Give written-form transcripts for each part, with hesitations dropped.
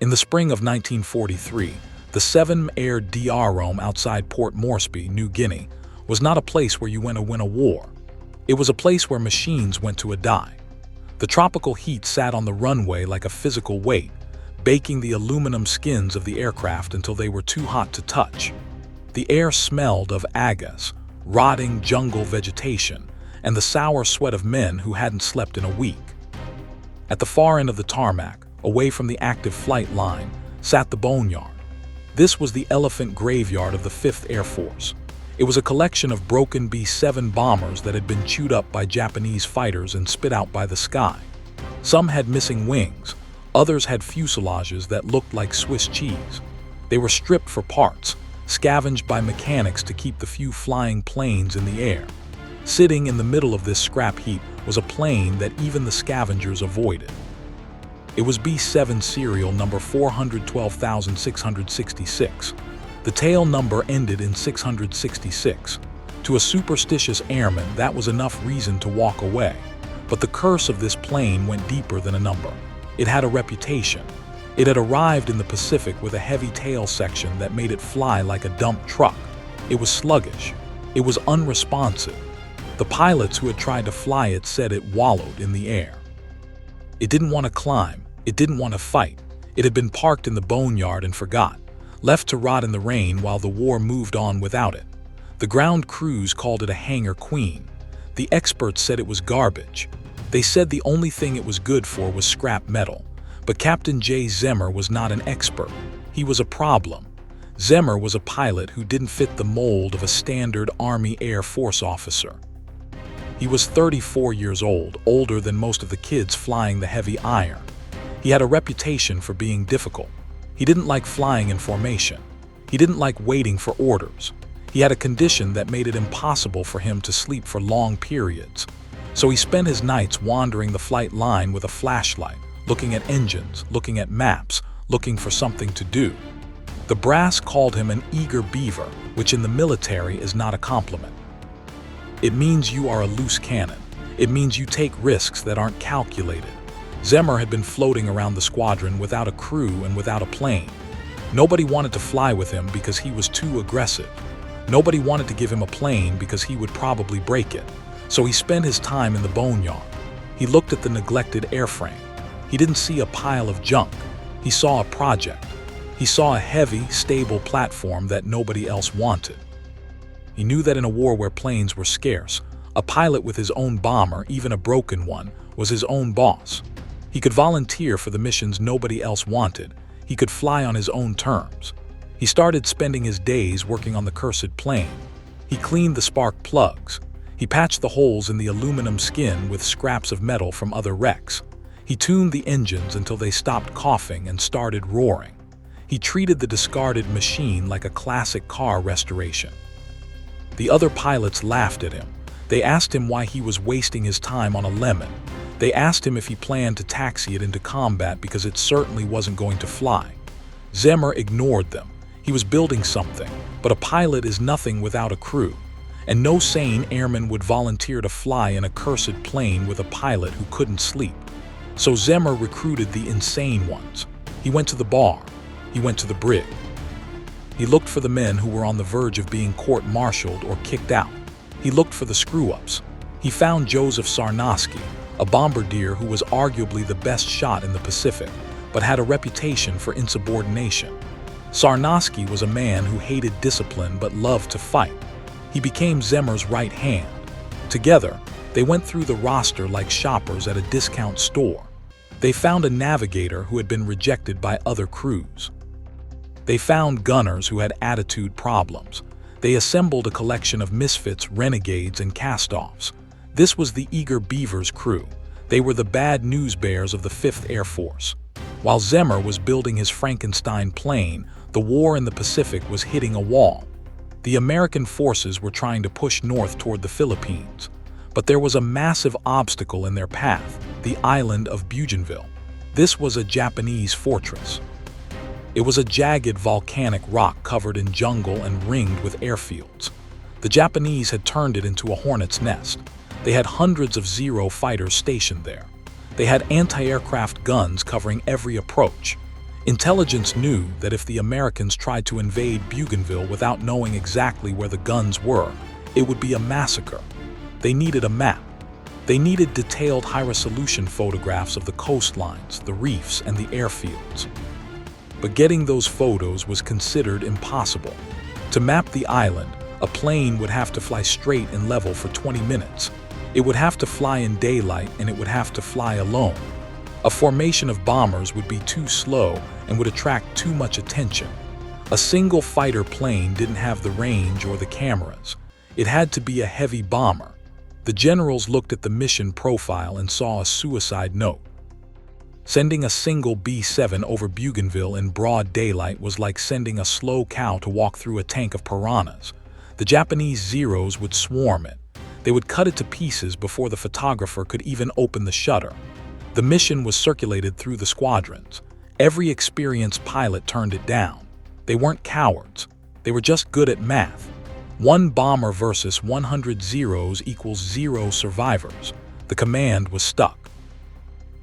In the spring of 1943, the 7-Air Drome outside Port Moresby, New Guinea, was not a place where you went to win a war. It was a place where machines went to die. The tropical heat sat on the runway like a physical weight, baking the aluminum skins of the aircraft until they were too hot to touch. The air smelled of agas, rotting jungle vegetation, and the sour sweat of men who hadn't slept in a week. At the far end of the tarmac, away from the active flight line, sat the boneyard. This was the elephant graveyard of the 5th Air Force. It was a collection of broken B-7 bombers that had been chewed up by Japanese fighters and spit out by the sky. Some had missing wings, others had fuselages that looked like Swiss cheese. They were stripped for parts, scavenged by mechanics to keep the few flying planes in the air. Sitting in the middle of this scrap heap was a plane that even the scavengers avoided. It was B-7 serial number 412,666. The tail number ended in 666. To a superstitious airman, that was enough reason to walk away. But the curse of this plane went deeper than a number. It had a reputation. It had arrived in the Pacific with a heavy tail section that made it fly like a dump truck. It was sluggish. It was unresponsive. The pilots who had tried to fly it said it wallowed in the air. It didn't want to climb. It didn't want to fight. It had been parked in the boneyard and forgot, left to rot in the rain while the war moved on without it. The ground crews called it a hangar queen. The experts said it was garbage. They said the only thing it was good for was scrap metal. But Captain J. Zeamer was not an expert. He was a problem. Zeamer was a pilot who didn't fit the mold of a standard Army Air Force officer. He was 34 years old, older than most of the kids flying the heavy iron. He had a reputation for being difficult. He didn't like flying in formation. He didn't like waiting for orders. He had a condition that made it impossible for him to sleep for long periods. So he spent his nights wandering the flight line with a flashlight, looking at engines, looking at maps, looking for something to do. The brass called him an eager beaver, which in the military is not a compliment. It means you are a loose cannon. It means you take risks that aren't calculated. Zeamer had been floating around the squadron without a crew and without a plane. Nobody wanted to fly with him because he was too aggressive. Nobody wanted to give him a plane because he would probably break it. So he spent his time in the boneyard. He looked at the neglected airframe. He didn't see a pile of junk. He saw a project. He saw a heavy, stable platform that nobody else wanted. He knew that in a war where planes were scarce, a pilot with his own bomber, even a broken one, was his own boss. He could volunteer for the missions nobody else wanted. He could fly on his own terms. He started spending his days working on the cursed plane. He cleaned the spark plugs. He patched the holes in the aluminum skin with scraps of metal from other wrecks. He tuned the engines until they stopped coughing and started roaring. He treated the discarded machine like a classic car restoration. The other pilots laughed at him. They asked him why he was wasting his time on a lemon. They asked him if he planned to taxi it into combat because it certainly wasn't going to fly. Zeamer ignored them. He was building something, but a pilot is nothing without a crew. And no sane airman would volunteer to fly in a cursed plane with a pilot who couldn't sleep. So Zeamer recruited the insane ones. He went to the bar. He went to the brig. He looked for the men who were on the verge of being court-martialed or kicked out. He looked for the screw-ups. He found Joseph Sarnoski, a bombardier who was arguably the best shot in the Pacific, but had a reputation for insubordination. Sarnoski was a man who hated discipline but loved to fight. He became Zeamer's right hand. Together, they went through the roster like shoppers at a discount store. They found a navigator who had been rejected by other crews. They found gunners who had attitude problems. They assembled a collection of misfits, renegades, and cast-offs. This was the eager Beavers crew. They were the bad news bears of the 5th Air Force. While Zeamer was building his Frankenstein plane, the war in the Pacific was hitting a wall. The American forces were trying to push north toward the Philippines. But there was a massive obstacle in their path, the island of Bougainville. This was a Japanese fortress. It was a jagged volcanic rock covered in jungle and ringed with airfields. The Japanese had turned it into a hornet's nest. They had hundreds of Zero fighters stationed there. They had anti-aircraft guns covering every approach. Intelligence knew that if the Americans tried to invade Bougainville without knowing exactly where the guns were, it would be a massacre. They needed a map. They needed detailed high-resolution photographs of the coastlines, the reefs, and the airfields. But getting those photos was considered impossible. To map the island, a plane would have to fly straight and level for 20 minutes. It would have to fly in daylight, and it would have to fly alone. A formation of bombers would be too slow and would attract too much attention. A single fighter plane didn't have the range or the cameras. It had to be a heavy bomber. The generals looked at the mission profile and saw a suicide note. Sending a single B-7 over Bougainville in broad daylight was like sending a slow cow to walk through a tank of piranhas. The Japanese Zeros would swarm it. They would cut it to pieces before the photographer could even open the shutter. The mission was circulated through the squadrons. Every experienced pilot turned it down. They weren't cowards. They were just good at math. 1 bomber versus 100 Zeros equals 0 survivors. The command was stuck.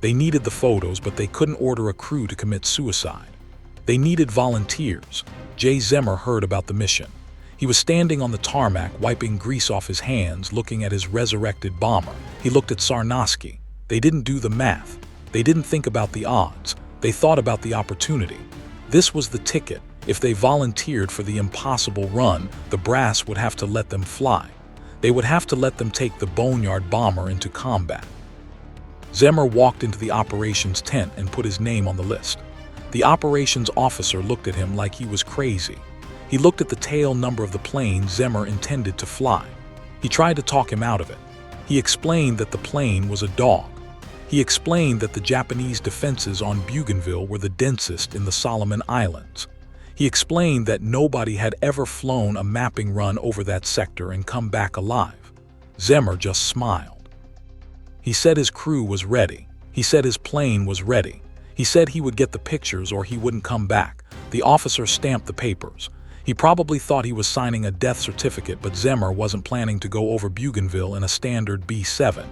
They needed the photos, but they couldn't order a crew to commit suicide. They needed volunteers. Zeamer heard about the mission. He was standing on the tarmac, wiping grease off his hands, looking at his resurrected bomber. He looked at Sarnoski. They didn't do the math. They didn't think about the odds. They thought about the opportunity. This was the ticket. If they volunteered for the impossible run, the brass would have to let them fly. They would have to let them take the boneyard bomber into combat. Zeamer walked into the operations tent and put his name on the list. The operations officer looked at him like he was crazy. He looked at the tail number of the plane Zeamer intended to fly. He tried to talk him out of it. He explained that the plane was a dog. He explained that the Japanese defenses on Bougainville were the densest in the Solomon Islands. He explained that nobody had ever flown a mapping run over that sector and come back alive. Zeamer just smiled. He said his crew was ready. He said his plane was ready. He said he would get the pictures or he wouldn't come back. The officer stamped the papers. He probably thought he was signing a death certificate, but Zeamer wasn't planning to go over Bougainville in a standard B-7.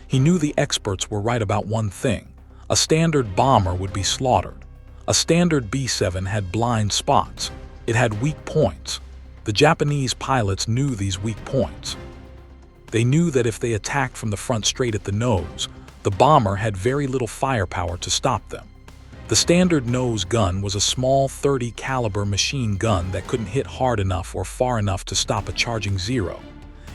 He knew the experts were right about one thing. A standard bomber would be slaughtered. A standard B-7 had blind spots. It had weak points. The Japanese pilots knew these weak points. They knew that if they attacked from the front straight at the nose, the bomber had very little firepower to stop them. The standard nose gun was a small .30 caliber machine gun that couldn't hit hard enough or far enough to stop a charging Zero.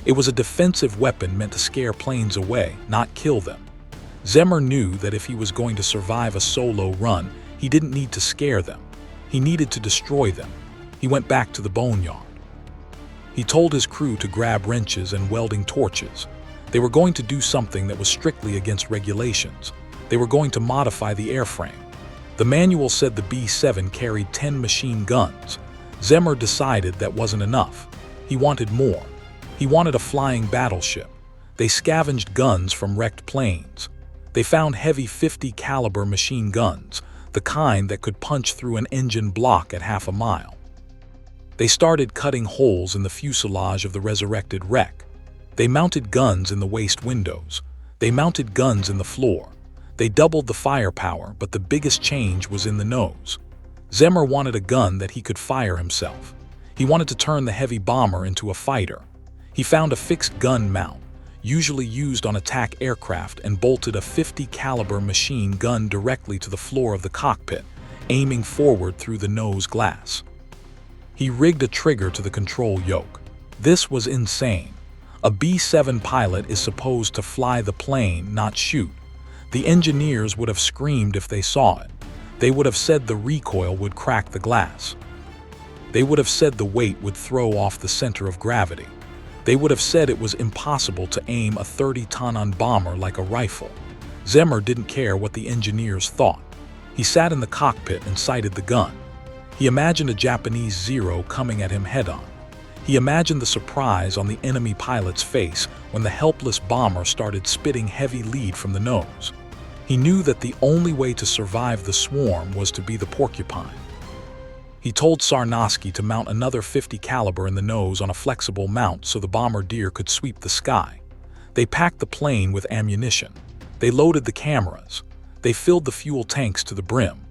It was a defensive weapon meant to scare planes away, not kill them. Zeamer knew that if he was going to survive a solo run, he didn't need to scare them. He needed to destroy them. He went back to the boneyard. He told his crew to grab wrenches and welding torches. They were going to do something that was strictly against regulations. They were going to modify the airframe. The manual said the B-7 carried 10 machine guns. Zeamer decided that wasn't enough. He wanted more. He wanted a flying battleship. They scavenged guns from wrecked planes. They found heavy .50 caliber machine guns, the kind that could punch through an engine block at half a mile. They started cutting holes in the fuselage of the resurrected wreck. They mounted guns in the waist windows. They mounted guns in the floor. They doubled the firepower, but the biggest change was in the nose. Zeamer wanted a gun that he could fire himself. He wanted to turn the heavy bomber into a fighter. He found a fixed gun mount, usually used on attack aircraft, and bolted a .50 caliber machine gun directly to the floor of the cockpit, aiming forward through the nose glass. He rigged a trigger to the control yoke. This was insane. A B-7 pilot is supposed to fly the plane, not shoot. The engineers would have screamed if they saw it. They would have said the recoil would crack the glass. They would have said the weight would throw off the center of gravity. They would have said it was impossible to aim a 30-ton bomber like a rifle. Zeamer didn't care what the engineers thought. He sat in the cockpit and sighted the gun. He imagined a Japanese Zero coming at him head-on. He imagined the surprise on the enemy pilot's face when the helpless bomber started spitting heavy lead from the nose. He knew that the only way to survive the swarm was to be the porcupine. He told Sarnoski to mount another .50 caliber in the nose on a flexible mount so the bombardier could sweep the sky. They packed the plane with ammunition. They loaded the cameras. They filled the fuel tanks to the brim.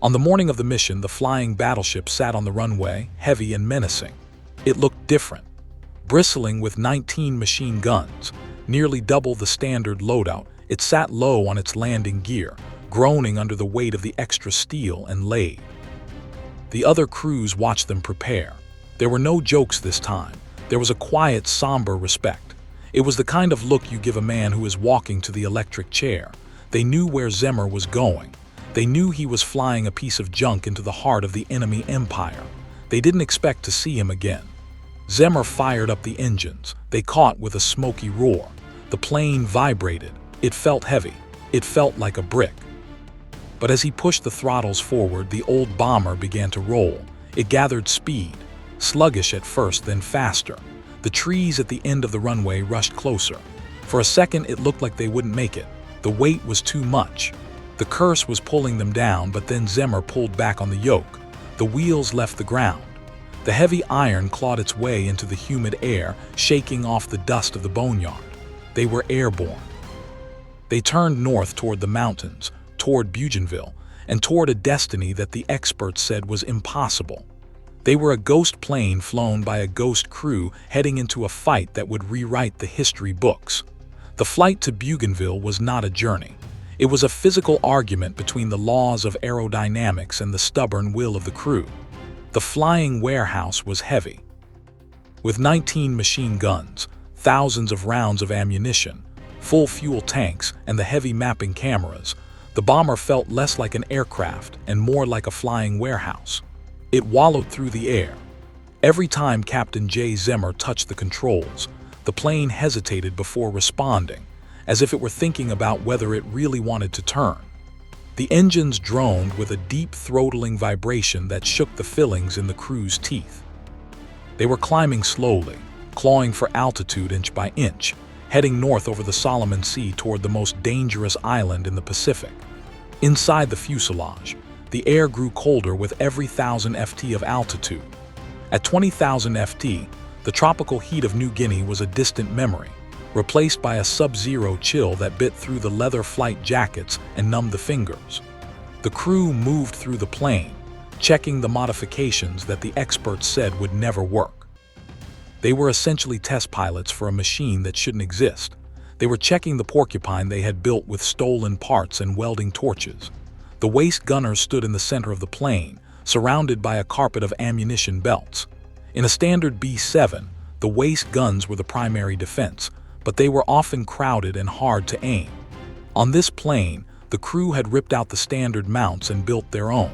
On the morning of the mission, the flying battleship sat on the runway, heavy and menacing. It looked different, bristling with 19 machine guns, nearly double the standard loadout. It sat low on its landing gear, groaning under the weight of the extra steel and lead. The other crews watched them prepare. There were no jokes this time. There was a quiet, somber respect. It was the kind of look you give a man who is walking to the electric chair. They knew where Zeamer was going. They knew he was flying a piece of junk into the heart of the enemy empire. They didn't expect to see him again. Zeamer fired up the engines. They caught with a smoky roar. The plane vibrated. It felt heavy. It felt like a brick. But as he pushed the throttles forward, the old bomber began to roll. It gathered speed, sluggish at first, then faster. The trees at the end of the runway rushed closer. For a second, it looked like they wouldn't make it. The weight was too much. The curse was pulling them down, but then Zeamer pulled back on the yoke. The wheels left the ground. The heavy iron clawed its way into the humid air, shaking off the dust of the boneyard. They were airborne. They turned north toward the mountains, toward Bougainville, and toward a destiny that the experts said was impossible. They were a ghost plane flown by a ghost crew heading into a fight that would rewrite the history books. The flight to Bougainville was not a journey. It was a physical argument between the laws of aerodynamics and the stubborn will of the crew. The flying warehouse was heavy. With 19 machine guns, thousands of rounds of ammunition, full fuel tanks, and the heavy mapping cameras, the bomber felt less like an aircraft and more like a flying warehouse. It wallowed through the air. Every time Captain J. Zeamer touched the controls, the plane hesitated before responding, as if it were thinking about whether it really wanted to turn. The engines droned with a deep throttling vibration that shook the fillings in the crew's teeth. They were climbing slowly, clawing for altitude inch by inch, heading north over the Solomon Sea toward the most dangerous island in the Pacific. Inside the fuselage, the air grew colder with every 1,000 ft of altitude. At 20,000 ft, the tropical heat of New Guinea was a distant memory, replaced by a sub-zero chill that bit through the leather flight jackets and numbed the fingers. The crew moved through the plane, checking the modifications that the experts said would never work. They were essentially test pilots for a machine that shouldn't exist. They were checking the porcupine they had built with stolen parts and welding torches. The waist gunners stood in the center of the plane, surrounded by a carpet of ammunition belts. In a standard B-7, the waist guns were the primary defense, but they were often crowded and hard to aim. On this plane, the crew had ripped out the standard mounts and built their own.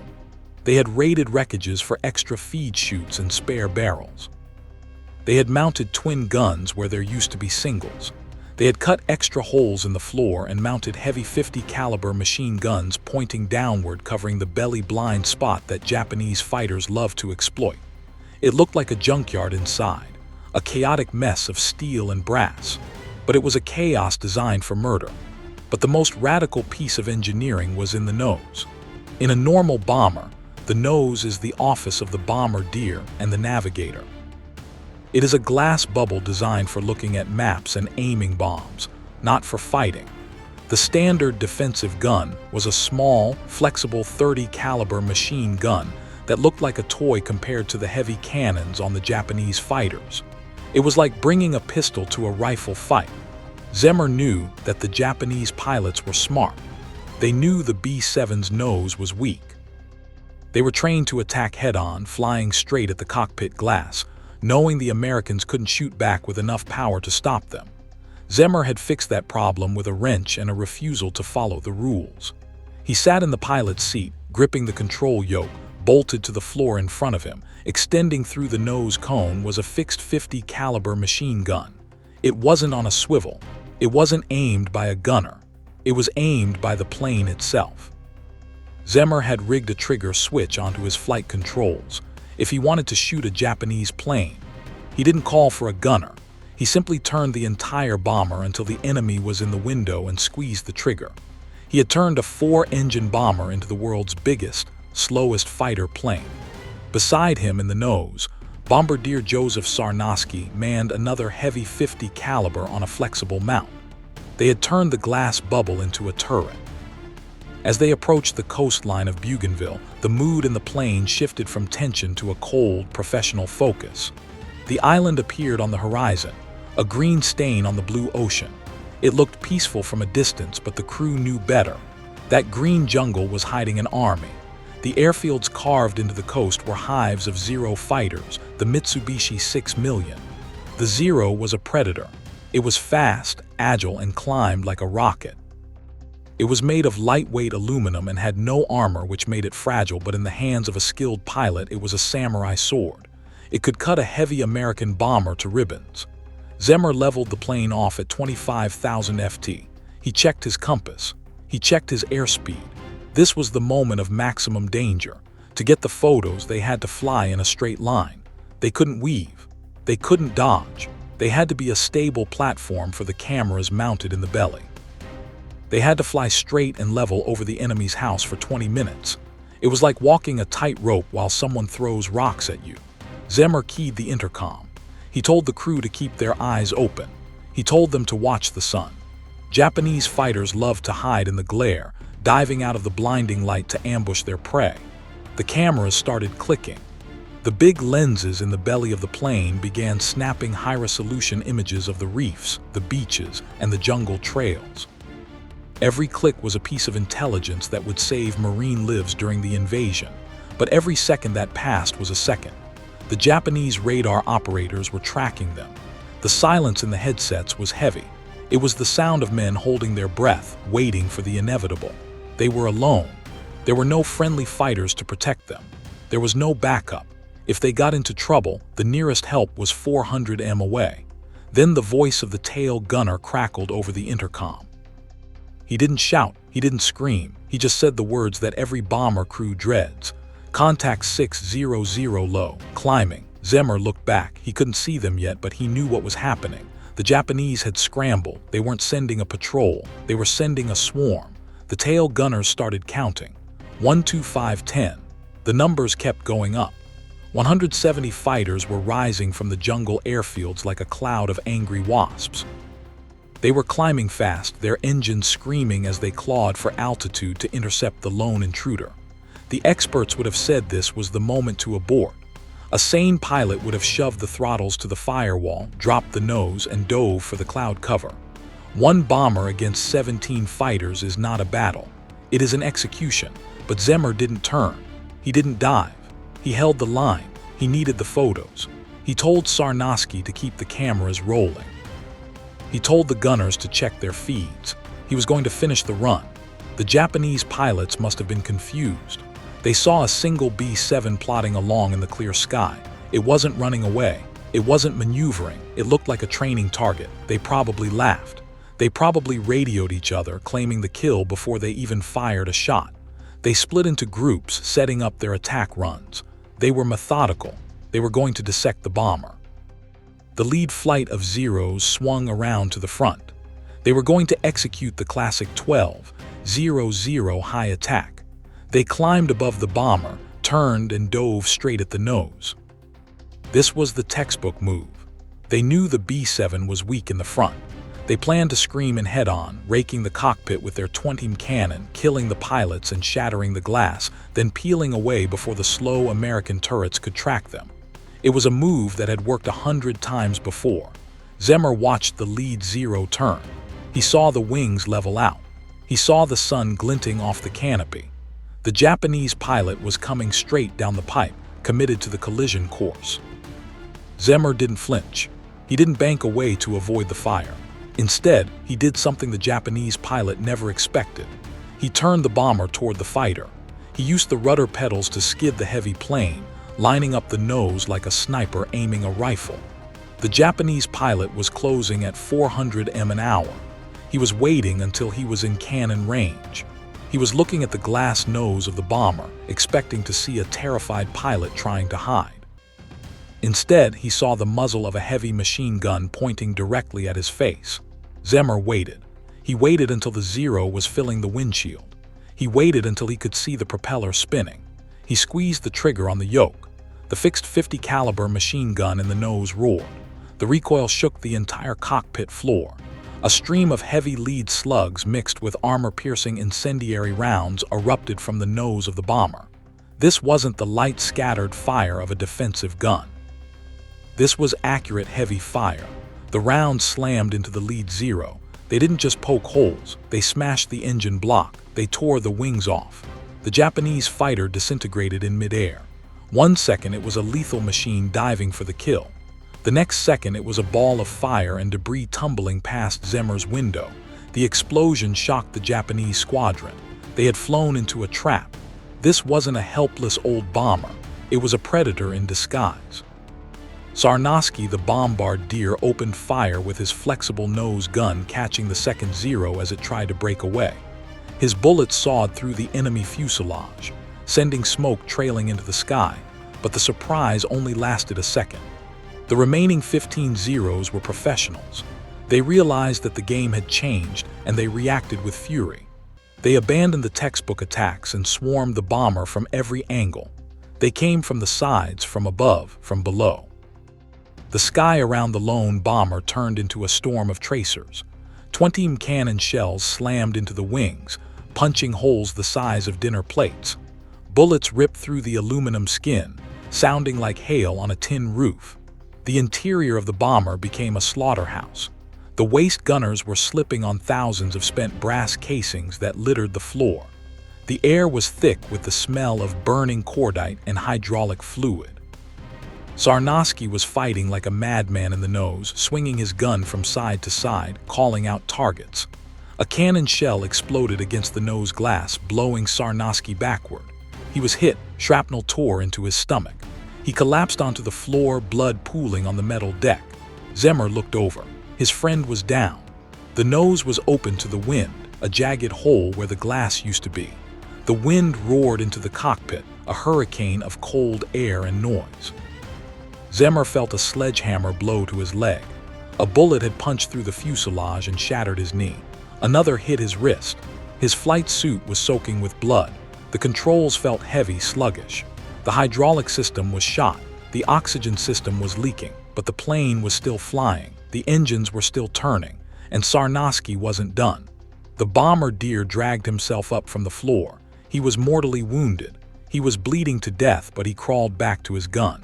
They had raided wreckages for extra feed chutes and spare barrels. They had mounted twin guns where there used to be singles. They had cut extra holes in the floor and mounted heavy 50 caliber machine guns pointing downward, covering the belly blind spot that Japanese fighters love to exploit. It looked like a junkyard inside, a chaotic mess of steel and brass. But it was a chaos designed for murder. But the most radical piece of engineering was in the nose. In a normal bomber, the nose is the office of the bombardier and the navigator. It is a glass bubble designed for looking at maps and aiming bombs, not for fighting. The standard defensive gun was a small, flexible 30 caliber machine gun that looked like a toy compared to the heavy cannons on the Japanese fighters. It was like bringing a pistol to a rifle fight. Zeamer knew that the Japanese pilots were smart. They knew the B-7's nose was weak. They were trained to attack head-on, flying straight at the cockpit glass, knowing the Americans couldn't shoot back with enough power to stop them. Zeamer had fixed that problem with a wrench and a refusal to follow the rules. He sat in the pilot's seat, gripping the control yoke, bolted to the floor in front of him. Extending through the nose cone was a fixed 50 caliber machine gun. It wasn't on a swivel. It wasn't aimed by a gunner. It was aimed by the plane itself. Zeamer had rigged a trigger switch onto his flight controls. If he wanted to shoot a Japanese plane, he didn't call for a gunner. He simply turned the entire bomber until the enemy was in the window and squeezed the trigger. He had turned a 4-engine bomber into the world's biggest, slowest fighter plane. Beside him in the nose, Bombardier Joseph Sarnoski manned another heavy 50 caliber on a flexible mount. They had turned the glass bubble into a turret. As they approached the coastline of Bougainville, the mood in the plane shifted from tension to a cold, professional focus. The island appeared on the horizon, a green stain on the blue ocean. It looked peaceful from a distance, but the crew knew better. That green jungle was hiding an army. The airfields carved into the coast were hives of Zero fighters, the Mitsubishi 6 million. The Zero was a predator. It was fast, agile, and climbed like a rocket. It was made of lightweight aluminum and had no armor, which made it fragile, but in the hands of a skilled pilot, it was a samurai sword. It could cut a heavy American bomber to ribbons. Zeamer leveled the plane off at 25,000 FT. He checked his compass. He checked his airspeed. This was the moment of maximum danger. To get the photos, they had to fly in a straight line. They couldn't weave. They couldn't dodge. They had to be a stable platform for the cameras mounted in the belly. They had to fly straight and level over the enemy's house for 20 minutes. It was like walking a tightrope while someone throws rocks at you. Zeamer keyed the intercom. He told the crew to keep their eyes open. He told them to watch the sun. Japanese fighters loved to hide in the glare, diving out of the blinding light to ambush their prey. The cameras started clicking. The big lenses in the belly of the plane began snapping high-resolution images of the reefs, the beaches, and the jungle trails. Every click was a piece of intelligence that would save marine lives during the invasion, but every second that passed was a second. The Japanese radar operators were tracking them. The silence in the headsets was heavy. It was the sound of men holding their breath, waiting for the inevitable. They were alone. There were no friendly fighters to protect them. There was no backup. If they got into trouble, the nearest help was 400 m away. Then the voice of the tail gunner crackled over the intercom. He didn't shout, he didn't scream, he just said the words that every bomber crew dreads. Contact 600 low, climbing. Zeamer looked back. He couldn't see them yet, but he knew what was happening. The Japanese had scrambled. They weren't sending a patrol, they were sending a swarm. The tail gunners started counting. 1, 2, 5, 10. The numbers kept going up. 170 fighters were rising from the jungle airfields like a cloud of angry wasps. They were climbing fast, their engines screaming as they clawed for altitude to intercept the lone intruder. The experts would have said this was the moment to abort. A sane pilot would have shoved the throttles to the firewall, dropped the nose, and dove for the cloud cover. One bomber against 17 fighters is not a battle. It is an execution. But Zeamer didn't turn. He didn't dive. He held the line. He needed the photos. He told Sarnoski to keep the cameras rolling. He told the gunners to check their feeds. He was going to finish the run. The Japanese pilots must have been confused. They saw a single B-7 plodding along in the clear sky. It wasn't running away. It wasn't maneuvering. It looked like a training target. They probably laughed. They probably radioed each other, claiming the kill before they even fired a shot. They split into groups, setting up their attack runs. They were methodical. They were going to dissect the bomber. The lead flight of Zeros swung around to the front. They were going to execute the classic 12-0-0 high attack. They climbed above the bomber, turned and dove straight at the nose. This was the textbook move. They knew the B-7 was weak in the front. They planned to scream in head-on, raking the cockpit with their 20 cannon, killing the pilots and shattering the glass, then peeling away before the slow American turrets could track them. It was a move that had worked 100 times before. Zeamer watched the lead Zero turn. He saw the wings level out. He saw the sun glinting off the canopy. The Japanese pilot was coming straight down the pipe, committed to the collision course. Zeamer didn't flinch. He didn't bank away to avoid the fire. Instead, he did something the Japanese pilot never expected. He turned the bomber toward the fighter. He used the rudder pedals to skid the heavy plane, lining up the nose like a sniper aiming a rifle. The Japanese pilot was closing at 400 m an hour. He was waiting until he was in cannon range. He was looking at the glass nose of the bomber, expecting to see a terrified pilot trying to hide. Instead, he saw the muzzle of a heavy machine gun pointing directly at his face. Zeamer waited. He waited until the Zero was filling the windshield. He waited until he could see the propeller spinning. He squeezed the trigger on the yoke. The fixed .50 caliber machine gun in the nose roared. The recoil shook the entire cockpit floor. A stream of heavy lead slugs mixed with armor-piercing incendiary rounds erupted from the nose of the bomber. This wasn't the light scattered fire of a defensive gun. This was accurate heavy fire. The rounds slammed into the lead Zero. They didn't just poke holes, they smashed the engine block, they tore the wings off. The Japanese fighter disintegrated in midair. 1 second it was a lethal machine diving for the kill. The next second it was a ball of fire and debris tumbling past Zeamer's window. The explosion shocked the Japanese squadron. They had flown into a trap. This wasn't a helpless old bomber. It was a predator in disguise. Sarnoski, the bombardier, opened fire with his flexible nose gun, catching the second Zero as it tried to break away. His bullets sawed through the enemy fuselage, sending smoke trailing into the sky, but the surprise only lasted a second. The remaining 15 Zeros were professionals. They realized that the game had changed, and they reacted with fury. They abandoned the textbook attacks and swarmed the bomber from every angle. They came from the sides, from above, from below. The sky around the lone bomber turned into a storm of tracers. 20 cannon shells slammed into the wings, punching holes the size of dinner plates. Bullets ripped through the aluminum skin, sounding like hail on a tin roof. The interior of the bomber became a slaughterhouse. The waist gunners were slipping on thousands of spent brass casings that littered the floor. The air was thick with the smell of burning cordite and hydraulic fluid. Sarnoski was fighting like a madman in the nose, swinging his gun from side to side, calling out targets. A cannon shell exploded against the nose glass, blowing Sarnoski backward. He was hit, shrapnel tore into his stomach. He collapsed onto the floor, blood pooling on the metal deck. Zeamer looked over. His friend was down. The nose was open to the wind, a jagged hole where the glass used to be. The wind roared into the cockpit, a hurricane of cold air and noise. Zeamer felt a sledgehammer blow to his leg. A bullet had punched through the fuselage and shattered his knee. Another hit his wrist. His flight suit was soaking with blood. The controls felt heavy, sluggish. The hydraulic system was shot. The oxygen system was leaking, but the plane was still flying. The engines were still turning, and Sarnoski wasn't done. The bombardier dragged himself up from the floor. He was mortally wounded. He was bleeding to death, but he crawled back to his gun.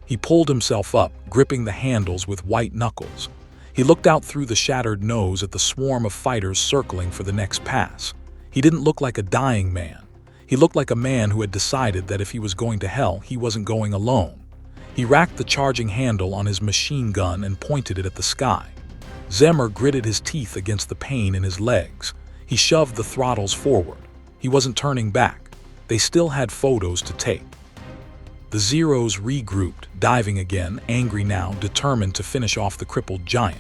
He pulled himself up, gripping the handles with white knuckles. He looked out through the shattered nose at the swarm of fighters circling for the next pass. He didn't look like a dying man. He looked like a man who had decided that if he was going to hell, he wasn't going alone. He racked the charging handle on his machine gun and pointed it at the sky. Zeamer gritted his teeth against the pain in his legs. He shoved the throttles forward. He wasn't turning back. They still had photos to take. The Zeros regrouped, diving again, angry now, determined to finish off the crippled giant.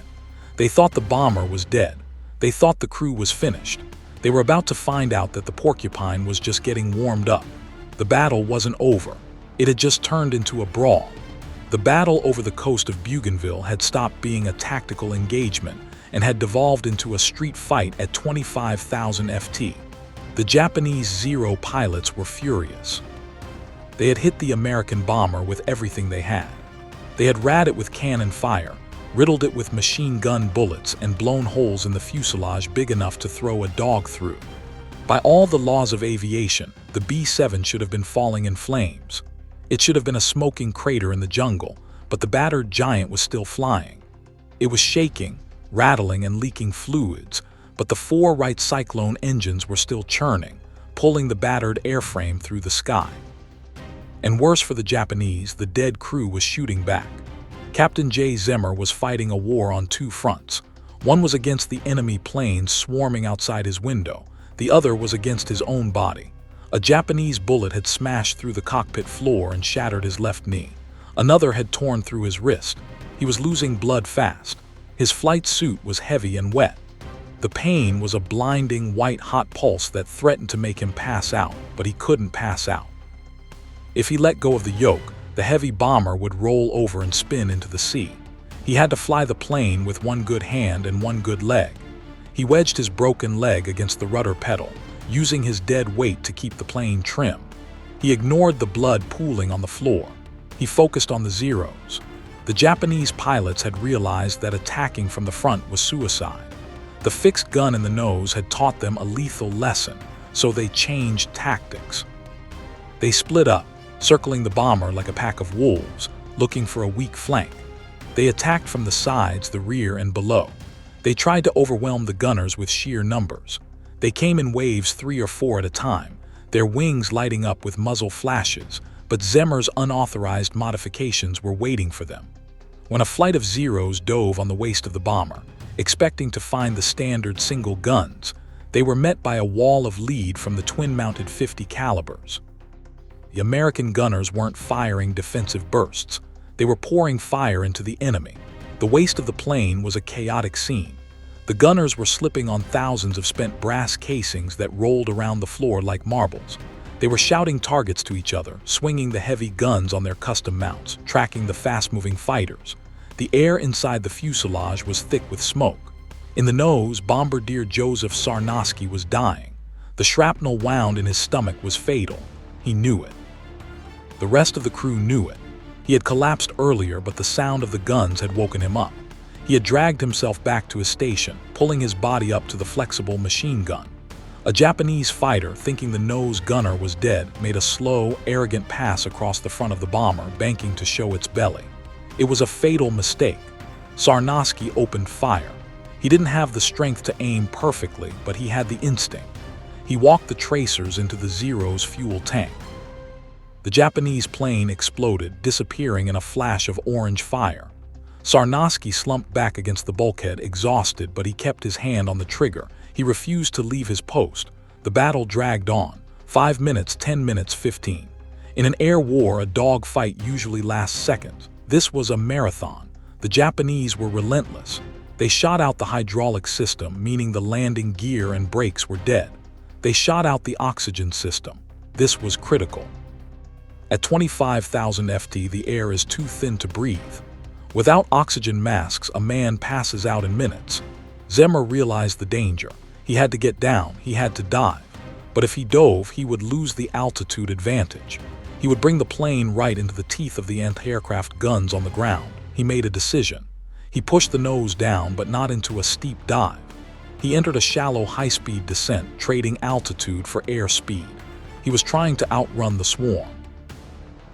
They thought the bomber was dead. They thought the crew was finished. They were about to find out that the porcupine was just getting warmed up. The battle wasn't over. It had just turned into a brawl. The battle over the coast of Bougainville had stopped being a tactical engagement and had devolved into a street fight at 25,000 FT. The Japanese Zero pilots were furious. They had hit the American bomber with everything they had. They had rat it with cannon fire, riddled it with machine gun bullets, and blown holes in the fuselage big enough to throw a dog through. By all the laws of aviation, the B-7 should have been falling in flames. It should have been a smoking crater in the jungle, but the battered giant was still flying. It was shaking, rattling, and leaking fluids, but the 4 Wright Cyclone engines were still churning, pulling the battered airframe through the sky. And worse for the Japanese, the dead crew was shooting back. Captain J. Zeamer was fighting a war on 2 fronts. One was against the enemy planes swarming outside his window. The other was against his own body. A Japanese bullet had smashed through the cockpit floor and shattered his left knee. Another had torn through his wrist. He was losing blood fast. His flight suit was heavy and wet. The pain was a blinding white-hot pulse that threatened to make him pass out, but he couldn't pass out. If he let go of the yoke, the heavy bomber would roll over and spin into the sea. He had to fly the plane with one good hand and one good leg. He wedged his broken leg against the rudder pedal, using his dead weight to keep the plane trim. He ignored the blood pooling on the floor. He focused on the Zeros. The Japanese pilots had realized that attacking from the front was suicide. The fixed gun in the nose had taught them a lethal lesson, so they changed tactics. They split up, circling the bomber like a pack of wolves, looking for a weak flank. They attacked from the sides, the rear, and below. They tried to overwhelm the gunners with sheer numbers. They came in waves 3 or 4 at a time, their wings lighting up with muzzle flashes, but Zeamer's unauthorized modifications were waiting for them. When a flight of Zeros dove on the waist of the bomber, expecting to find the standard single guns, they were met by a wall of lead from the twin-mounted .50 calibers. The American gunners weren't firing defensive bursts. They were pouring fire into the enemy. The waist of the plane was a chaotic scene. The gunners were slipping on thousands of spent brass casings that rolled around the floor like marbles. They were shouting targets to each other, swinging the heavy guns on their custom mounts, tracking the fast-moving fighters. The air inside the fuselage was thick with smoke. In the nose, Bombardier Joseph Sarnoski was dying. The shrapnel wound in his stomach was fatal. He knew it. The rest of the crew knew it. He had collapsed earlier, but the sound of the guns had woken him up. He had dragged himself back to his station, pulling his body up to the flexible machine gun. A Japanese fighter, thinking the nose gunner was dead, made a slow, arrogant pass across the front of the bomber, banking to show its belly. It was a fatal mistake. Sarnoski opened fire. He didn't have the strength to aim perfectly, but he had the instinct. He walked the tracers into the Zero's fuel tank. The Japanese plane exploded, disappearing in a flash of orange fire. Sarnoski slumped back against the bulkhead, exhausted, but he kept his hand on the trigger. He refused to leave his post. The battle dragged on. 5 minutes, 10 minutes, 15. In an air war, a dogfight usually lasts seconds. This was a marathon. The Japanese were relentless. They shot out the hydraulic system, meaning the landing gear and brakes were dead. They shot out the oxygen system. This was critical. At 25,000 FT, the air is too thin to breathe. Without oxygen masks, a man passes out in minutes. Zeamer realized the danger. He had to get down, he had to dive. But if he dove, he would lose the altitude advantage. He would bring the plane right into the teeth of the anti-aircraft guns on the ground. He made a decision. He pushed the nose down, but not into a steep dive. He entered a shallow, high-speed descent, trading altitude for air speed. He was trying to outrun the swarm.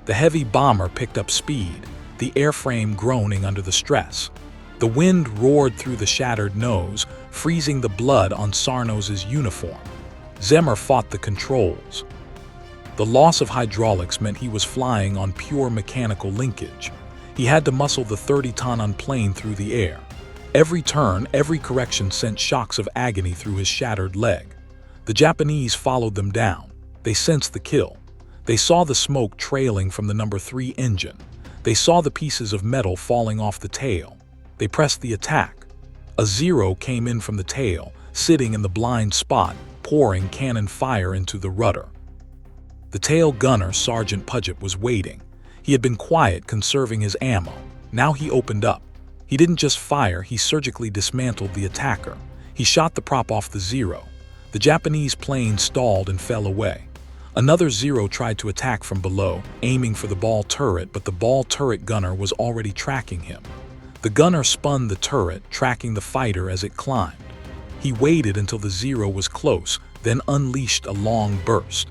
The heavy bomber picked up speed, the airframe groaning under the stress. The wind roared through the shattered nose, freezing the blood on Sarnos's uniform. Zeamer fought the controls. The loss of hydraulics meant he was flying on pure mechanical linkage. He had to muscle the 30-ton plane through the air. Every turn, every correction sent shocks of agony through his shattered leg. The Japanese followed them down. They sensed the kill. They saw the smoke trailing from the No. 3 engine. They saw the pieces of metal falling off the tail. They pressed the attack. A Zero came in from the tail, sitting in the blind spot, pouring cannon fire into the rudder. The tail gunner, Sergeant Puget, was waiting. He had been quiet, conserving his ammo. Now he opened up. He didn't just fire, he surgically dismantled the attacker. He shot the prop off the Zero. The Japanese plane stalled and fell away. Another Zero tried to attack from below, aiming for the ball turret, but the ball turret gunner was already tracking him. The gunner spun the turret, tracking the fighter as it climbed. He waited until the Zero was close, then unleashed a long burst.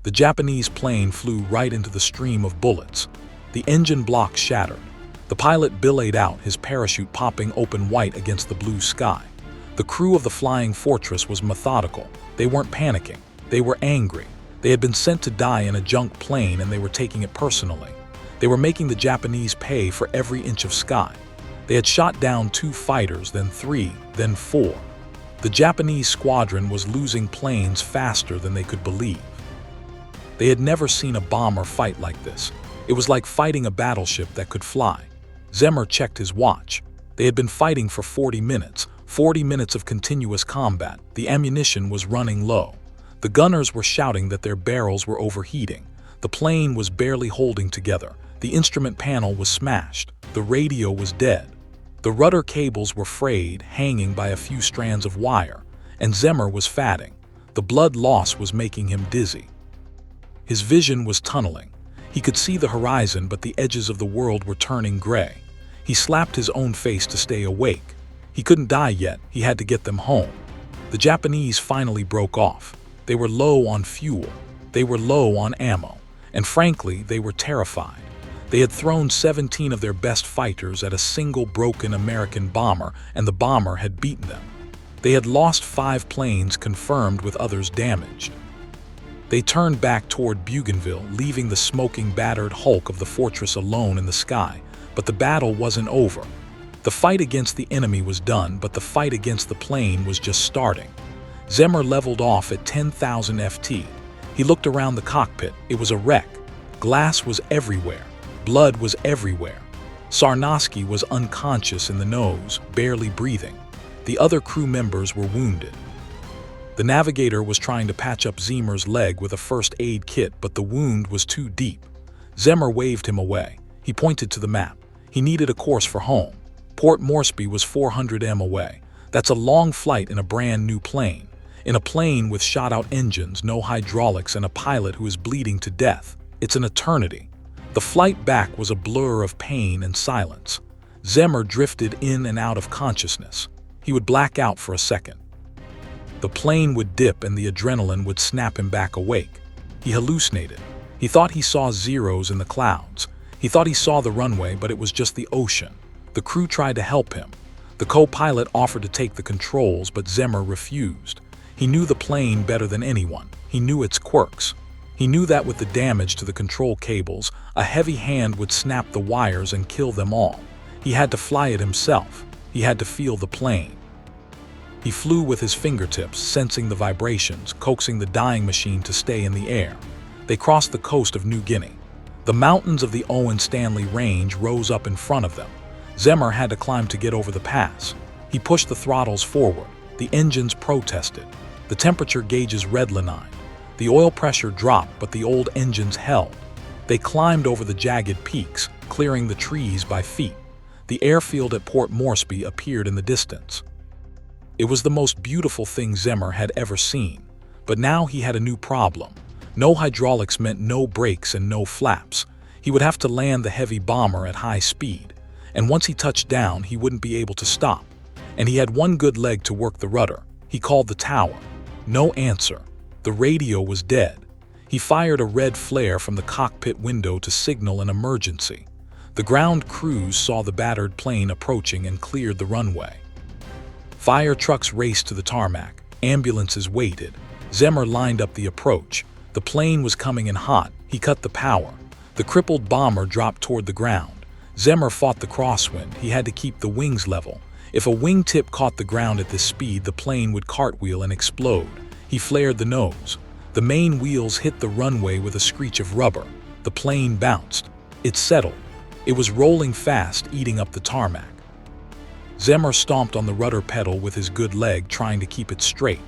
The Japanese plane flew right into the stream of bullets. The engine block shattered. The pilot belayed out, his parachute popping open white against the blue sky. The crew of the Flying Fortress was methodical. They weren't panicking. They were angry. They had been sent to die in a junk plane, and they were taking it personally. They were making the Japanese pay for every inch of sky. They had shot down 2 fighters, then 3, then 4. The Japanese squadron was losing planes faster than they could believe. They had never seen a bomber fight like this. It was like fighting a battleship that could fly. Zeamer checked his watch. They had been fighting for 40 minutes of continuous combat. The ammunition was running low. The gunners were shouting that their barrels were overheating. The plane was barely holding together. The instrument panel was smashed. The radio was dead. The rudder cables were frayed, hanging by a few strands of wire, and Zeamer was fatting. The blood loss was making him dizzy. His vision was tunneling. He could see the horizon, but the edges of the world were turning gray. He slapped his own face to stay awake. He couldn't die yet, he had to get them home. The Japanese finally broke off. They were low on fuel. They were low on ammo. And frankly, they were terrified. They had thrown 17 of their best fighters at a single broken American bomber, and the bomber had beaten them. They had lost 5 planes confirmed with others damaged. They turned back toward Bougainville, leaving the smoking, battered hulk of the fortress alone in the sky. But the battle wasn't over. The fight against the enemy was done, but the fight against the plane was just starting. Zeamer leveled off at 10,000 FT. He looked around the cockpit. It was a wreck. Glass was everywhere. Blood was everywhere. Sarnoski was unconscious in the nose, barely breathing. The other crew members were wounded. The navigator was trying to patch up Zeamer's leg with a first aid kit, but the wound was too deep. Zeamer waved him away. He pointed to the map. He needed a course for home. Port Moresby was 400 m away. That's a long flight in a brand new plane. In a plane with shot-out engines, no hydraulics, and a pilot who is bleeding to death. It's an eternity. The flight back was a blur of pain and silence. Zeamer drifted in and out of consciousness. He would black out for a second. The plane would dip and the adrenaline would snap him back awake. He hallucinated. He thought he saw Zeros in the clouds. He thought he saw the runway, but it was just the ocean. The crew tried to help him. The co-pilot offered to take the controls, but Zeamer refused. He knew the plane better than anyone. He knew its quirks. He knew that with the damage to the control cables, a heavy hand would snap the wires and kill them all. He had to fly it himself. He had to feel the plane. He flew with his fingertips, sensing the vibrations, coaxing the dying machine to stay in the air. They crossed the coast of New Guinea. The mountains of the Owen Stanley Range rose up in front of them. Zeamer had to climb to get over the pass. He pushed the throttles forward. The engines protested. The temperature gauges redlined. The oil pressure dropped, but the old engines held. They climbed over the jagged peaks, clearing the trees by feet. The airfield at Port Moresby appeared in the distance. It was the most beautiful thing Zeamer had ever seen. But now he had a new problem. No hydraulics meant no brakes and no flaps. He would have to land the heavy bomber at high speed. And once he touched down, he wouldn't be able to stop. And he had one good leg to work the rudder. He called the tower. No answer. The radio was dead. He fired a red flare from the cockpit window to signal an emergency. The ground crews saw the battered plane approaching and cleared the runway. Fire trucks raced to the tarmac. Ambulances waited. Zeamer lined up the approach. The plane was coming in hot. He cut the power. The crippled bomber dropped toward the ground. Zeamer fought the crosswind. He had to keep the wings level. If a wingtip caught the ground at this speed, the plane would cartwheel and explode. He flared the nose. The main wheels hit the runway with a screech of rubber. The plane bounced. It settled. It was rolling fast, eating up the tarmac. Zeamer stomped on the rudder pedal with his good leg, trying to keep it straight.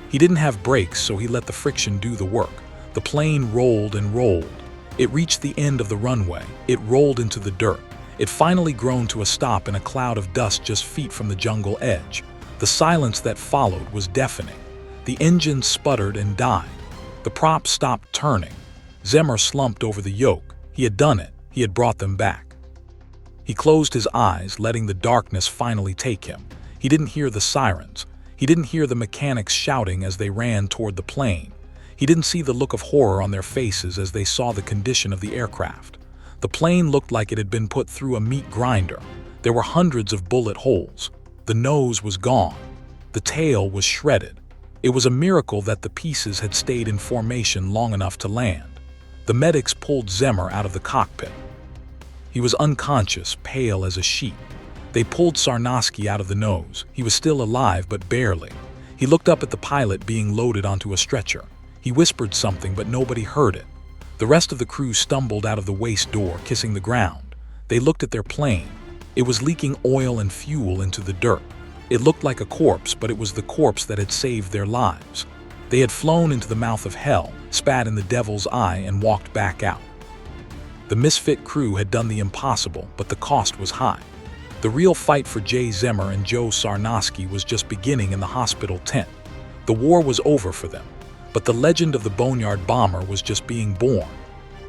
He didn't have brakes, so he let the friction do the work. The plane rolled and rolled. It reached the end of the runway. It rolled into the dirt. It finally groaned to a stop in a cloud of dust just feet from the jungle edge. The silence that followed was deafening. The engine sputtered and died. The prop stopped turning. Zeamer slumped over the yoke. He had done it. He had brought them back. He closed his eyes, letting the darkness finally take him. He didn't hear the sirens. He didn't hear the mechanics shouting as they ran toward the plane. He didn't see the look of horror on their faces as they saw the condition of the aircraft. The plane looked like it had been put through a meat grinder. There were hundreds of bullet holes. The nose was gone. The tail was shredded. It was a miracle that the pieces had stayed in formation long enough to land. The medics pulled Zeamer out of the cockpit. He was unconscious, pale as a sheet. They pulled Sarnoski out of the nose. He was still alive, but barely. He looked up at the pilot being loaded onto a stretcher. He whispered something, but nobody heard it. The rest of the crew stumbled out of the waist door, kissing the ground. They looked at their plane. It was leaking oil and fuel into the dirt. It looked like a corpse, but it was the corpse that had saved their lives. They had flown into the mouth of hell, spat in the devil's eye, and walked back out. The misfit crew had done the impossible, but the cost was high. The real fight for Jay Zeamer and Joe Sarnoski was just beginning in the hospital tent. The war was over for them, but the legend of the boneyard bomber was just being born.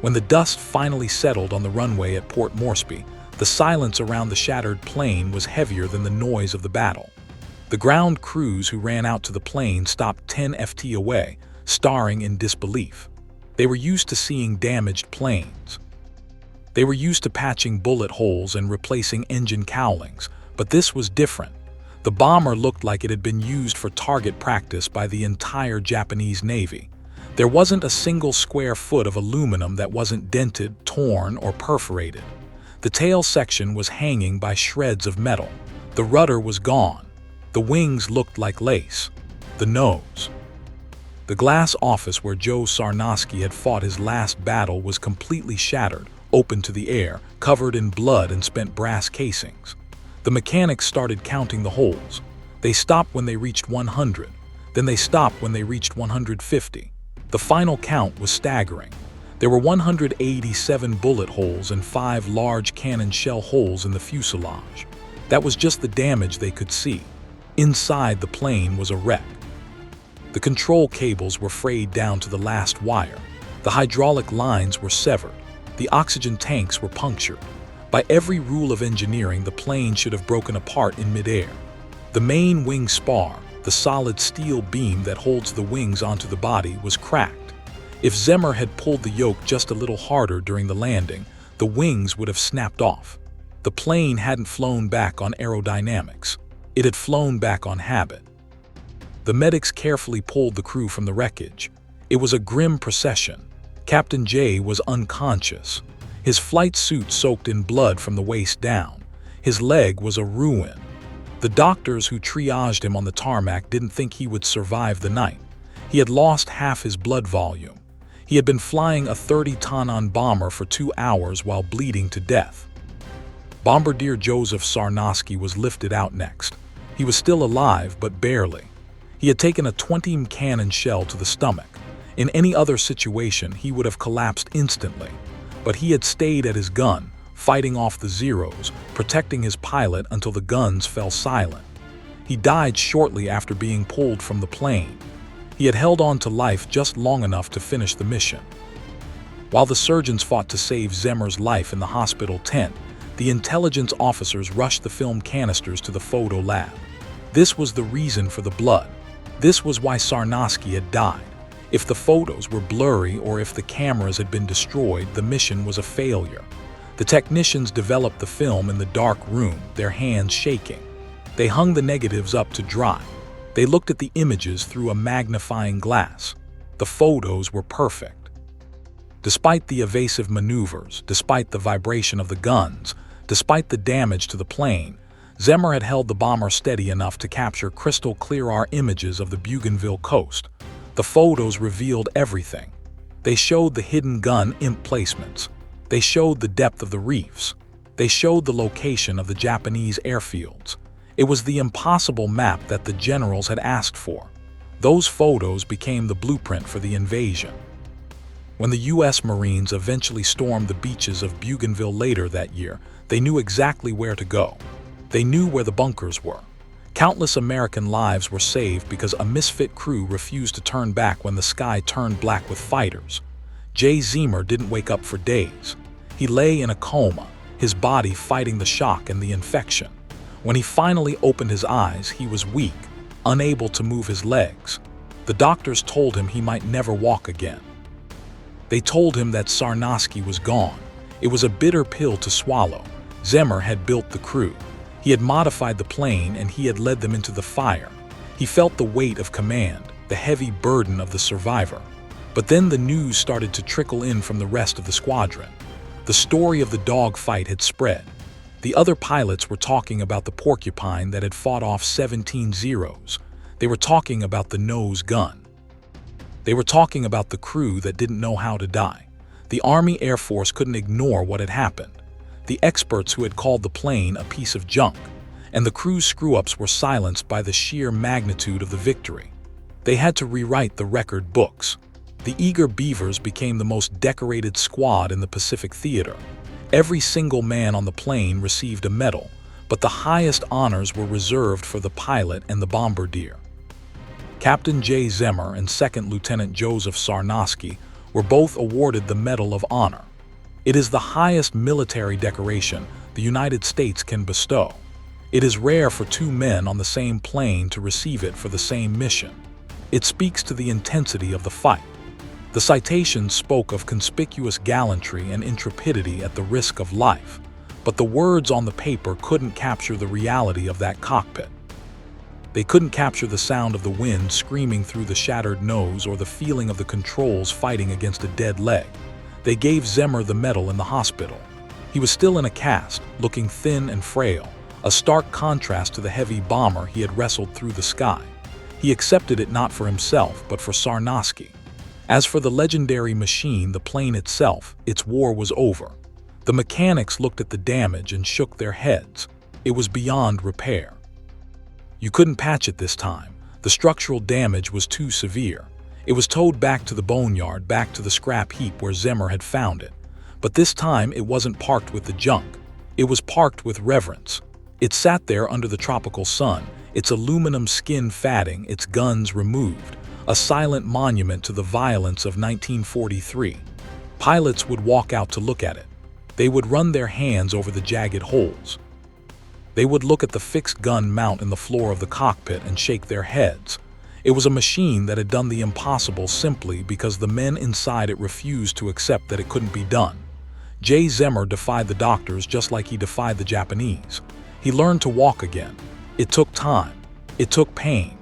When the dust finally settled on the runway at Port Moresby, the silence around the shattered plane was heavier than the noise of the battle. The ground crews who ran out to the plane stopped 10 ft away, staring in disbelief. They were used to seeing damaged planes. They were used to patching bullet holes and replacing engine cowlings, but this was different. The bomber looked like it had been used for target practice by the entire Japanese Navy. There wasn't a single square foot of aluminum that wasn't dented, torn, or perforated. The tail section was hanging by shreds of metal. The rudder was gone. The wings looked like lace. The nose. The glass office where Joe Sarnoski had fought his last battle was completely shattered, open to the air, covered in blood and spent brass casings. The mechanics started counting the holes. They stopped when they reached 100. Then they stopped when they reached 150. The final count was staggering. There were 187 bullet holes and 5 large cannon shell holes in the fuselage. That was just the damage they could see. Inside the plane was a wreck. The control cables were frayed down to the last wire. The hydraulic lines were severed. The oxygen tanks were punctured. By every rule of engineering, the plane should have broken apart in midair. The main wing spar, the solid steel beam that holds the wings onto the body, was cracked. If Zeamer had pulled the yoke just a little harder during the landing, the wings would have snapped off. The plane hadn't flown back on aerodynamics. It had flown back on habit. The medics carefully pulled the crew from the wreckage. It was a grim procession. Captain J was unconscious. His flight suit soaked in blood from the waist down. His leg was a ruin. The doctors who triaged him on the tarmac didn't think he would survive the night. He had lost half his blood volume. He had been flying a 30-ton bomber for 2 hours while bleeding to death. Bombardier Joseph Sarnoski was lifted out next. He was still alive, but barely. He had taken a 20 cannon shell to the stomach. In any other situation, he would have collapsed instantly. But he had stayed at his gun, fighting off the Zeros, protecting his pilot until the guns fell silent. He died shortly after being pulled from the plane. He had held on to life just long enough to finish the mission. While the surgeons fought to save Zeamer's life in the hospital tent, the intelligence officers rushed the film canisters to the photo lab. This was the reason for the blood. This was why Sarnoski had died. If the photos were blurry or if the cameras had been destroyed, the mission was a failure. The technicians developed the film in the dark room, their hands shaking. They hung the negatives up to dry. They looked at the images through a magnifying glass. The photos were perfect. Despite the evasive maneuvers, despite the vibration of the guns, despite the damage to the plane, Zeamer had held the bomber steady enough to capture crystal-clear images of the Bougainville coast. The photos revealed everything. They showed the hidden gun emplacements. They showed the depth of the reefs. They showed the location of the Japanese airfields. It was the impossible map that the generals had asked for. Those photos became the blueprint for the invasion. When the U.S. Marines eventually stormed the beaches of Bougainville later that year, they knew exactly where to go. They knew where the bunkers were. Countless American lives were saved because a misfit crew refused to turn back when the sky turned black with fighters. Zeamer didn't wake up for days. He lay in a coma, his body fighting the shock and the infection. When he finally opened his eyes, he was weak, unable to move his legs. The doctors told him he might never walk again. They told him that Sarnoski was gone. It was a bitter pill to swallow. Zeamer had built the crew. He had modified the plane and he had led them into the fire. He felt the weight of command, the heavy burden of the survivor. But then the news started to trickle in from the rest of the squadron. The story of the dogfight had spread. The other pilots were talking about the porcupine that had fought off 17 Zeros. They were talking about the nose gun. They were talking about the crew that didn't know how to die. The Army Air Force couldn't ignore what had happened. The experts who had called the plane a piece of junk, and the crew's screw-ups were silenced by the sheer magnitude of the victory. They had to rewrite the record books. The eager Beavers became the most decorated squad in the Pacific Theater. Every single man on the plane received a medal, but the highest honors were reserved for the pilot and the bombardier. Captain J. Zeamer and Second Lieutenant Joseph Sarnoski were both awarded the Medal of Honor. It is the highest military decoration the United States can bestow. It is rare for two men on the same plane to receive it for the same mission. It speaks to the intensity of the fight. The citations spoke of conspicuous gallantry and intrepidity at the risk of life, but the words on the paper couldn't capture the reality of that cockpit. They couldn't capture the sound of the wind screaming through the shattered nose or the feeling of the controls fighting against a dead leg. They gave Zeamer the medal in the hospital. He was still in a cast, looking thin and frail, a stark contrast to the heavy bomber he had wrestled through the sky. He accepted it not for himself, but for Sarnoski. As for the legendary machine, the plane itself, its war was over. The mechanics looked at the damage and shook their heads. It was beyond repair. You couldn't patch it this time. The structural damage was too severe. It was towed back to the boneyard, back to the scrap heap where Zeamer had found it. But this time it wasn't parked with the junk. It was parked with reverence. It sat there under the tropical sun, its aluminum skin fatting, its guns removed, a silent monument to the violence of 1943. Pilots would walk out to look at it. They would run their hands over the jagged holes. They would look at the fixed gun mount in the floor of the cockpit and shake their heads. It was a machine that had done the impossible simply because the men inside it refused to accept that it couldn't be done. Zeamer defied the doctors just like he defied the Japanese. He learned to walk again. It took time. It took pain.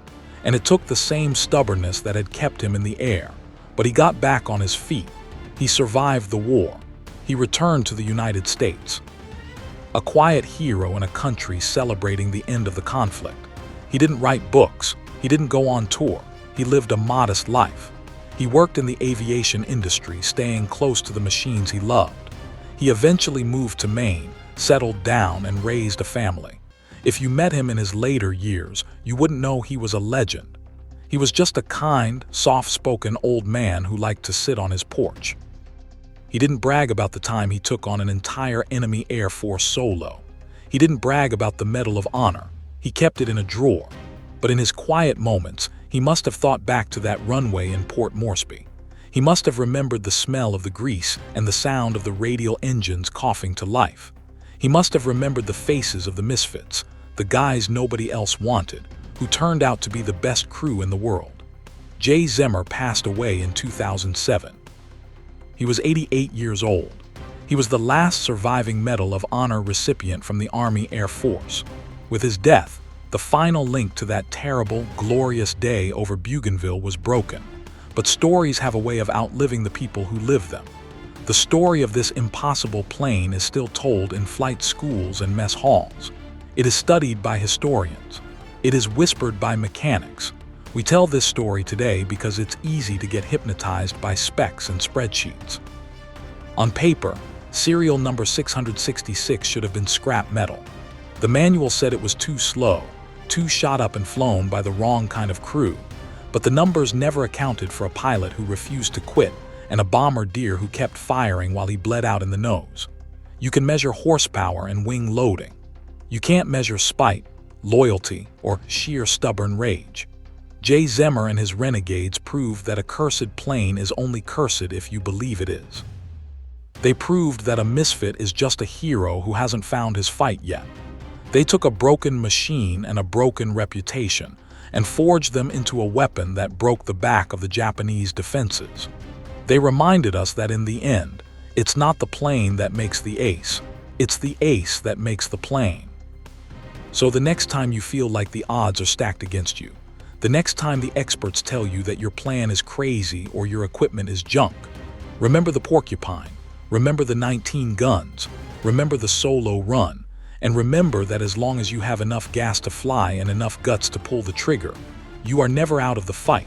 And it took the same stubbornness that had kept him in the air. But he got back on his feet. He survived the war. He returned to the United States. A quiet hero in a country celebrating the end of the conflict. He didn't write books. He didn't go on tour. He lived a modest life. He worked in the aviation industry, staying close to the machines he loved. He eventually moved to Maine, settled down, and raised a family. If you met him in his later years, you wouldn't know he was a legend. He was just a kind, soft-spoken old man who liked to sit on his porch. He didn't brag about the time he took on an entire enemy Air Force solo. He didn't brag about the Medal of Honor. He kept it in a drawer. But in his quiet moments, he must have thought back to that runway in Port Moresby. He must have remembered the smell of the grease and the sound of the radial engines coughing to life. He must have remembered the faces of the misfits, the guys nobody else wanted, who turned out to be the best crew in the world. Zeamer passed away in 2007. He was 88 years old. He was the last surviving Medal of Honor recipient from the Army Air Force. With his death, the final link to that terrible, glorious day over Bougainville was broken. But stories have a way of outliving the people who live them. The story of this impossible plane is still told in flight schools and mess halls. It is studied by historians. It is whispered by mechanics. We tell this story today because it's easy to get hypnotized by specs and spreadsheets. On paper, serial number 666 should have been scrap metal. The manual said it was too slow, too shot up and flown by the wrong kind of crew. But the numbers never accounted for a pilot who refused to quit and a bombardier who kept firing while he bled out in the nose. You can measure horsepower and wing loading. You can't measure spite, loyalty, or sheer stubborn rage. Zeamer and his renegades proved that a cursed plane is only cursed if you believe it is. They proved that a misfit is just a hero who hasn't found his fight yet. They took a broken machine and a broken reputation and forged them into a weapon that broke the back of the Japanese defenses. They reminded us that in the end, it's not the plane that makes the ace, it's the ace that makes the plane. So the next time you feel like the odds are stacked against you, the next time the experts tell you that your plan is crazy or your equipment is junk, remember the porcupine, remember the 19 guns, remember the solo run, and remember that as long as you have enough gas to fly and enough guts to pull the trigger, you are never out of the fight.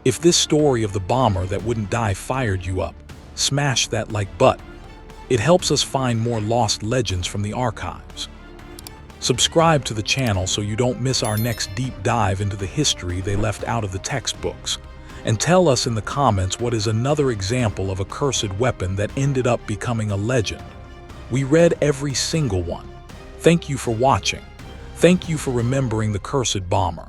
If this story of the bomber that wouldn't die fired you up, smash that like button. It helps us find more lost legends from the archives. Subscribe to the channel so you don't miss our next deep dive into the history they left out of the textbooks. And tell us in the comments what is another example of a cursed weapon that ended up becoming a legend. We read every single one. Thank you for watching. Thank you for remembering the cursed bomber.